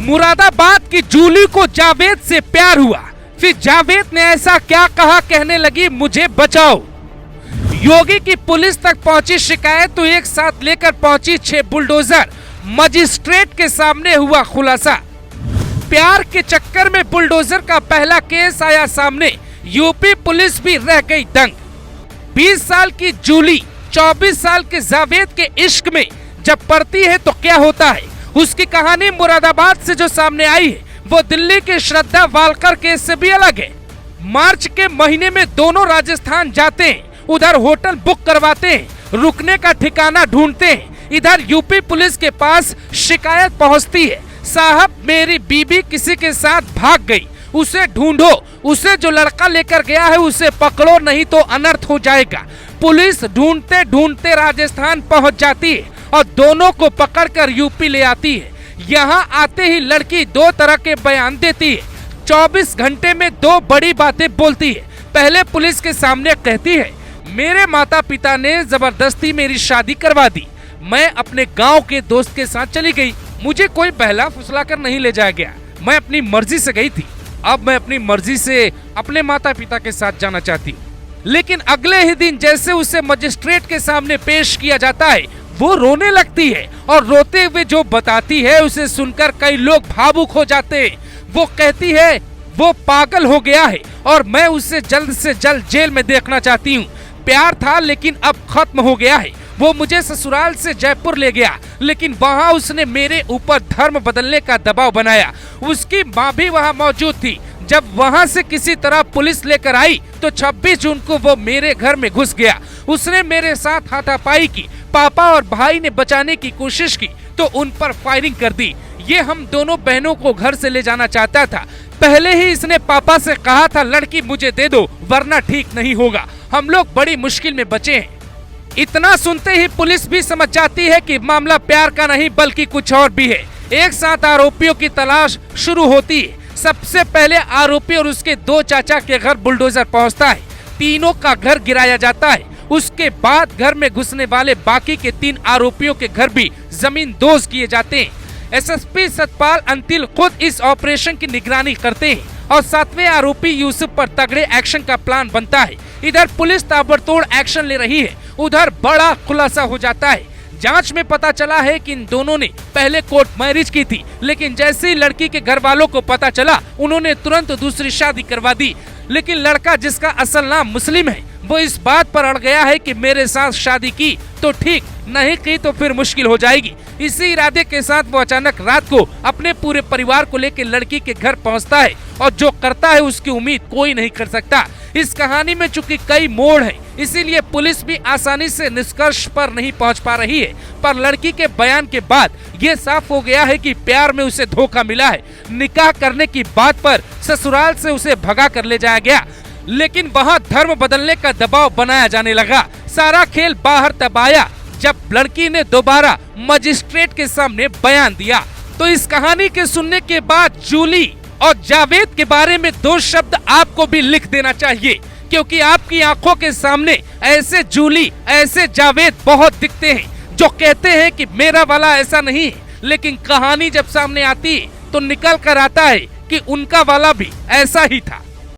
मुरादाबाद की जूली को जावेद से प्यार हुआ, फिर जावेद ने ऐसा क्या कहा, कहने लगी मुझे बचाओ। योगी की पुलिस तक पहुंची शिकायत तो एक साथ लेकर पहुंची 6 बुलडोजर। मजिस्ट्रेट के सामने हुआ खुलासा। प्यार के चक्कर में बुलडोजर का पहला केस आया सामने, यूपी पुलिस भी रह गई दंग। 20 साल की जूली 24 साल के जावेद के इश्क में जब पड़ती है तो क्या होता है, उसकी कहानी मुरादाबाद से जो सामने आई है वो दिल्ली के श्रद्धा वालकर केस से भी अलग है। मार्च के महीने में दोनों राजस्थान जाते हैं, उधर होटल बुक करवाते हैं, रुकने का ठिकाना ढूंढते हैं। इधर यूपी पुलिस के पास शिकायत पहुंचती है, साहब मेरी बीबी किसी के साथ भाग गई, उसे ढूंढो, उसे जो लड़का लेकर गया है उसे पकड़ो, नहीं तो अनर्थ हो जाएगा। पुलिस ढूंढते ढूंढते राजस्थान पहुंच जाती है और दोनों को पकड़कर यूपी ले आती है। यहाँ आते ही लड़की 2 तरह के बयान देती है। 24 घंटे में 2 बड़ी बातें बोलती है। पहले पुलिस के सामने कहती है, मेरे माता पिता ने जबरदस्ती मेरी शादी करवा दी, मैं अपने गांव के दोस्त के साथ चली गई, मुझे कोई बहला फुसला कर नहीं ले जाया गया, मैं अपनी मर्जी से गई थी, अब मैं अपनी मर्जी से अपने माता पिता के साथ जाना चाहती हूँ। लेकिन अगले ही दिन जैसे उसे मजिस्ट्रेट के सामने पेश किया जाता है वो रोने लगती है और रोते हुए जो बताती है उसे सुनकर कई लोग भावुक हो जाते हैं। वो कहती है वो पागल हो गया है और मैं उसे जल्द से जल्द जेल में देखना चाहती हूँ। प्यार था लेकिन अब खत्म हो गया है। वो मुझे ससुराल से जयपुर ले गया, लेकिन वहाँ उसने मेरे ऊपर धर्म बदलने का दबाव बनाया। उसकी माँ भी वहाँ मौजूद थी। जब वहाँ से किसी तरह पुलिस लेकर आई तो 26 जून को वो मेरे घर में घुस गया। उसने मेरे साथ हाथापाई की। पापा और भाई ने बचाने की कोशिश की तो उन पर फायरिंग कर दी। ये हम दोनों बहनों को घर से ले जाना चाहता था। पहले ही इसने पापा से कहा था लड़की मुझे दे दो वरना ठीक नहीं होगा, हम लोग बड़ी मुश्किल में बचे हैं। इतना सुनते ही पुलिस भी समझ जाती है कि मामला प्यार का नहीं बल्कि कुछ और भी है। एक साथ आरोपियों की तलाश शुरू होती है। सबसे पहले आरोपी और उसके 2 चाचा के घर बुलडोजर पहुंचता है। तीनों का घर गिराया जाता है। उसके बाद घर में घुसने वाले बाकी के 3 आरोपियों के घर भी जमीन दोज किए जाते हैं। एसएसपी सतपाल अंतिल खुद इस ऑपरेशन की निगरानी करते हैं और 7वें आरोपी यूसुफ पर तगड़े एक्शन का प्लान बनता है। इधर पुलिस ताबड़तोड़ एक्शन ले रही है, उधर बड़ा खुलासा हो जाता है। जांच में पता चला है कि इन दोनों ने पहले कोर्ट मैरिज की थी, लेकिन जैसे ही लड़की के घर वालों को पता चला उन्होंने तुरंत दूसरी शादी करवा दी। लेकिन लड़का जिसका असल नाम मुस्लिम है वो इस बात पर अड़ गया है कि मेरे साथ शादी की तो ठीक, नहीं की तो फिर मुश्किल हो जाएगी। इसी इरादे के साथ वो अचानक रात को अपने पूरे परिवार को लेकर लड़की के घर पहुंचता है और जो करता है उसकी उम्मीद कोई नहीं कर सकता। इस कहानी में चूंकि कई मोड़ हैं, इसीलिए पुलिस भी आसानी से निष्कर्ष पर नहीं पहुंच पा रही है। पर लड़की के बयान के बाद ये साफ हो गया है कि प्यार में उसे धोखा मिला है। निकाह करने की बात पर ससुराल से उसे भगा कर ले जाया गया, लेकिन वहाँ धर्म बदलने का दबाव बनाया जाने लगा। सारा खेल बाहर तब आया जब लड़की ने दोबारा मजिस्ट्रेट के सामने बयान दिया। तो इस कहानी के सुनने के बाद जूली और जावेद के बारे में 2 शब्द आपको भी लिख देना चाहिए, क्योंकि आपकी आंखों के सामने ऐसे जूली ऐसे जावेद बहुत दिखते हैं जो कहते हैं कि मेरा वाला ऐसा नहीं है, लेकिन कहानी जब सामने आती है तो निकल कर आता है कि उनका वाला भी ऐसा ही था।